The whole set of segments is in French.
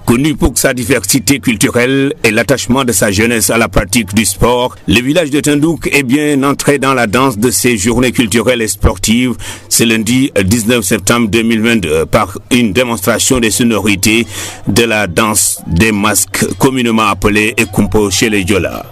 Connu pour sa diversité culturelle et l'attachement de sa jeunesse à la pratique du sport, le village de Tindouk est bien entré dans la danse de ces journées culturelles et sportives ce lundi 19 septembre 2022 par une démonstration des sonorités de la danse des masques communément appelée Ekumpo chez les Diola.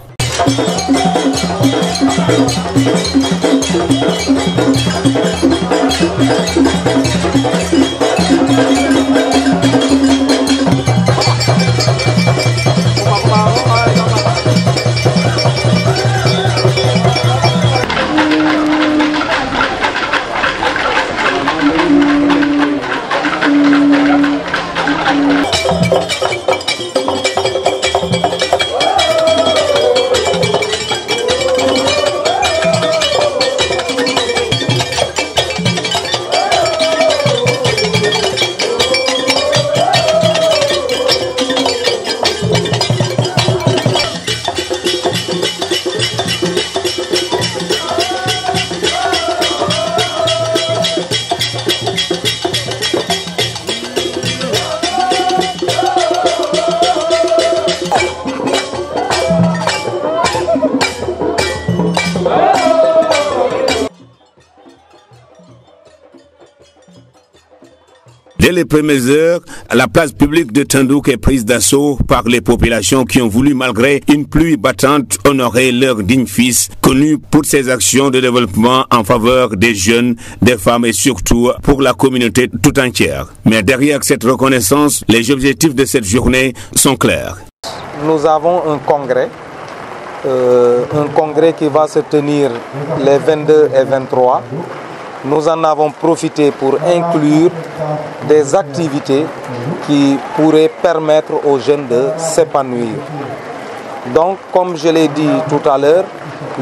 Dès les premières heures, la place publique de Tindouk est prise d'assaut par les populations qui ont voulu, malgré une pluie battante, honorer leur digne fils, connu pour ses actions de développement en faveur des jeunes, des femmes et surtout pour la communauté tout entière. Mais derrière cette reconnaissance, les objectifs de cette journée sont clairs. Nous avons un congrès qui va se tenir les 22 et 23. Nous en avons profité pour inclure des activités qui pourraient permettre aux jeunes de s'épanouir. Donc, comme je l'ai dit tout à l'heure,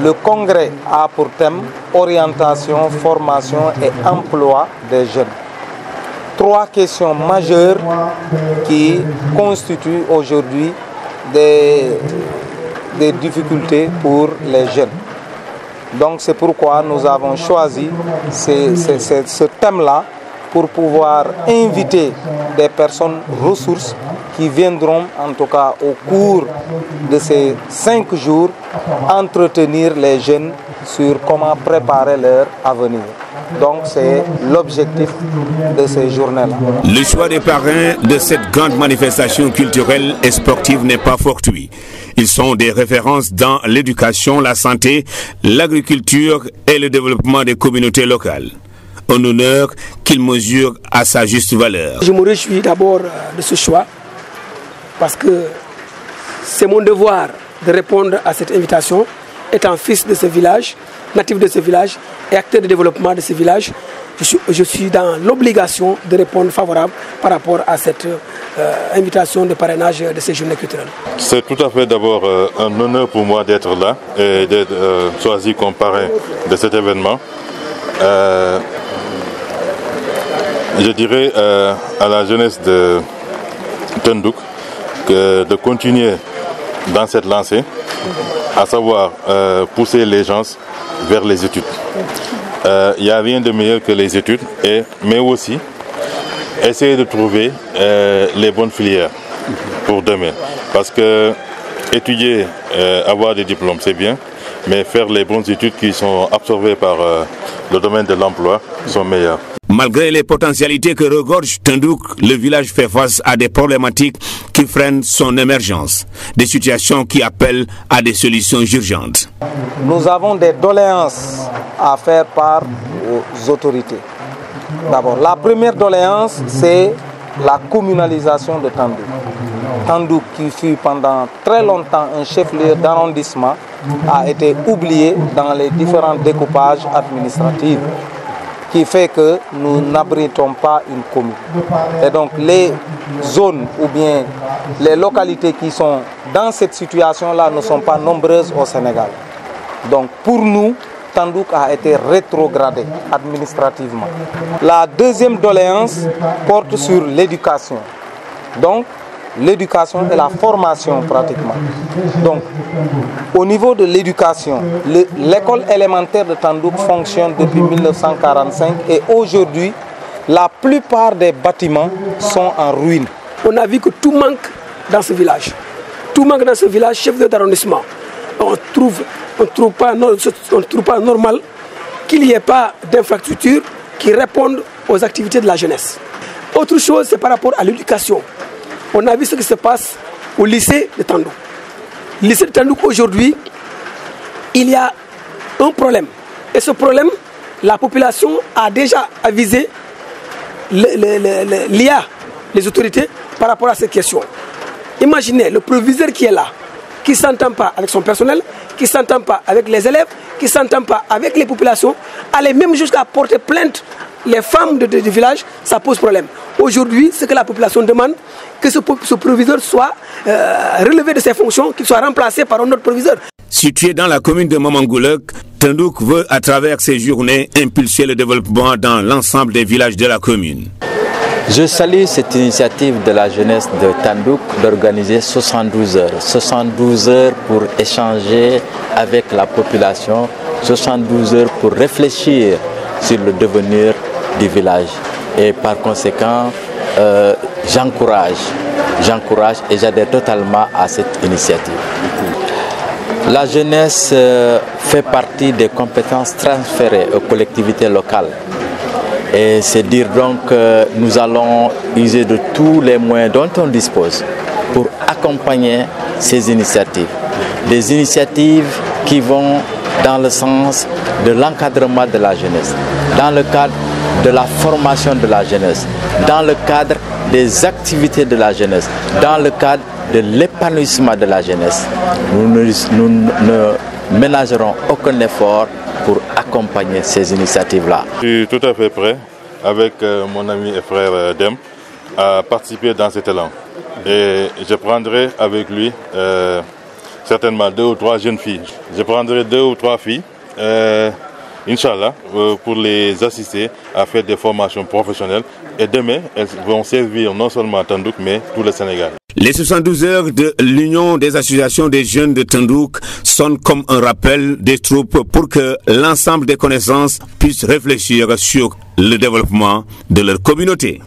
le congrès a pour thème orientation, formation et emploi des jeunes. 3 questions majeures qui constituent aujourd'hui des difficultés pour les jeunes. Donc c'est pourquoi nous avons choisi ce thème-là pour pouvoir inviter des personnes ressources qui viendront en tout cas au cours de ces 5 jours entretenir les jeunes sur comment préparer leur avenir. Donc c'est l'objectif de ces journées-là. Le choix des parrains de cette grande manifestation culturelle et sportive n'est pas fortuit. Ils sont des références dans l'éducation, la santé, l'agriculture et le développement des communautés locales. Un honneur qu'ils mesurent à sa juste valeur. Je me réjouis d'abord de ce choix parce que c'est mon devoir de répondre à cette invitation. Étant fils de ce village, natif de ce village et acteur de développement de ce village, je suis dans l'obligation de répondre favorable par rapport à cette invitation de parrainage de ces journées culturelles. C'est tout à fait d'abord un honneur pour moi d'être là et d'être choisi comme parrain de cet événement. Je dirais à la jeunesse de Tindouk de continuer dans cette lancée, à savoir pousser les gens vers les études. Il n'y a rien de meilleur que les études, mais aussi essayer de trouver les bonnes filières pour demain. Parce que étudier, avoir des diplômes, c'est bien, mais faire les bonnes études qui sont absorbées par le domaine de l'emploi sont meilleures. Malgré les potentialités que regorge Tindouk, le village fait face à des problématiques qui freinent son émergence, des situations qui appellent à des solutions urgentes. Nous avons des doléances à faire part aux autorités. D'abord, la première doléance, c'est la communalisation de Tindouk. Tindouk, qui fut pendant très longtemps un chef-lieu d'arrondissement, a été oublié dans les différents découpages administratifs, qui fait que nous n'abritons pas une commune. Et donc les zones ou bien les localités qui sont dans cette situation-là ne sont pas nombreuses au Sénégal. Donc pour nous, Tindouk a été rétrogradé administrativement. La deuxième doléance porte sur l'éducation. Donc l'éducation et la formation pratiquement. Donc au niveau de l'éducation, l'école élémentaire de Tindouk fonctionne depuis 1945 et aujourd'hui la plupart des bâtiments sont en ruine. on a vu que tout manque dans ce village. Tout manque dans ce village, chef d'arrondissement. On ne trouve pas normal qu'il n'y ait pas d'infrastructures qui répondent aux activités de la jeunesse. Autre chose, c'est par rapport à l'éducation. On a vu ce qui se passe au lycée de Tandouk. Le lycée de Tandouk aujourd'hui, il y a un problème. Et ce problème, la population a déjà avisé l'IA, les autorités, par rapport à cette question. Imaginez le proviseur qui est là, qui ne s'entend pas avec son personnel, qui ne s'entend pas avec les élèves, qui ne s'entend pas avec les populations, aller même jusqu'à porter plainte les femmes du village, ça pose problème. Aujourd'hui, ce que la population demande, que ce proviseur soit relevé de ses fonctions, qu'il soit remplacé par un autre proviseur. Situé dans la commune de Mamangoulek, Tandouk veut, à travers ces journées, impulser le développement dans l'ensemble des villages de la commune. Je salue cette initiative de la jeunesse de Tandouk d'organiser 72 heures. 72 heures pour échanger avec la population, 72 heures pour réfléchir sur le devenir du village. Et par conséquent, j'encourage et j'adhère totalement à cette initiative. La jeunesse fait partie des compétences transférées aux collectivités locales. Et c'est dire donc que nous allons user de tous les moyens dont on dispose pour accompagner ces initiatives. Des initiatives qui vont dans le sens de l'encadrement de la jeunesse, dans le cadre de la formation de la jeunesse, dans le cadre des activités de la jeunesse, dans le cadre de l'épanouissement de la jeunesse. Nous ne ménagerons aucun effort pour accompagner ces initiatives-là. Je suis tout à fait prêt, avec mon ami et frère Dem, à participer dans cet élan. Et je prendrai avec lui certainement 2 ou 3 jeunes filles. Je prendrai 2 ou 3 filles, Inch'Allah, pour les assister à faire des formations professionnelles. Et demain, elles vont servir non seulement Tandouk, mais tout le Sénégal. Les 72 heures de l'Union des associations des jeunes de Tandouk sonnent comme un rappel des troupes pour que l'ensemble des connaissances puissent réfléchir sur le développement de leur communauté.